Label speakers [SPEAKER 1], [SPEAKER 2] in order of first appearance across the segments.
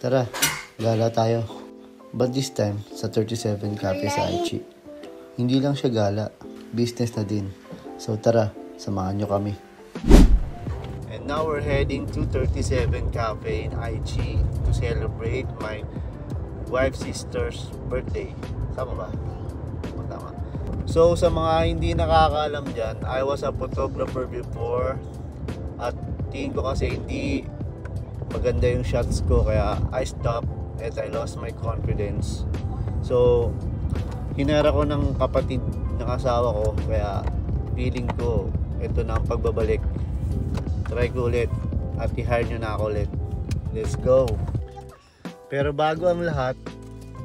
[SPEAKER 1] Tara, gala tayo. But this time, sa 37 Cafe sa Aichi. Hindi lang siya gala, business na din. So tara, samahan nyo kami. And now we're heading to 37 Cafe in Aichi to celebrate my wife's sister's birthday. Tama ba? Tama. So sa mga hindi nakakaalam dyan, I was a photographer before. At tingin ko kasi hindi maganda yung shots ko, kaya I stopped and I lost my confidence. So hinara ko ng kapatid ng asawa ko, kaya feeling ko ito na ang pagbabalik. Try ko ulit at i-hire nyo na ako ulit. Let's go! Pero bago ang lahat,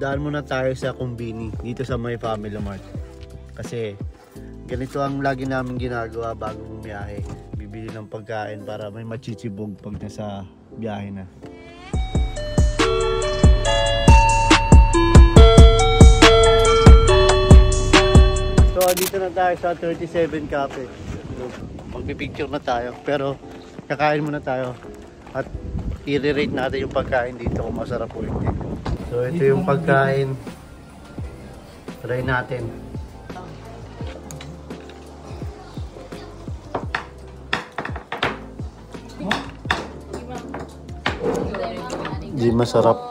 [SPEAKER 1] daan muna tayo sa Kumbini dito sa may Family Mart. Kasi ganito ang lagi namin ginagawa bago bumiyahe. Bibili ng pagkain para may machichibog pag nasa biyahe na. So dito na tayo sa 37 Cafe. Magpipicture na tayo, pero kakain muna tayo at i-rate natin yung pagkain dito kung masarap o hindi. So ito yung pagkain. Try natin. Di masarap.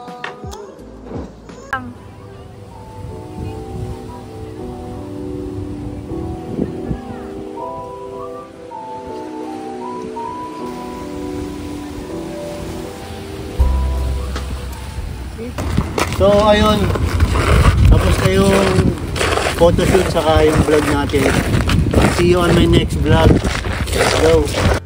[SPEAKER 1] So ayun, tapos na yung photoshoot saka yung vlog natin. See you on my next vlog. Let's go!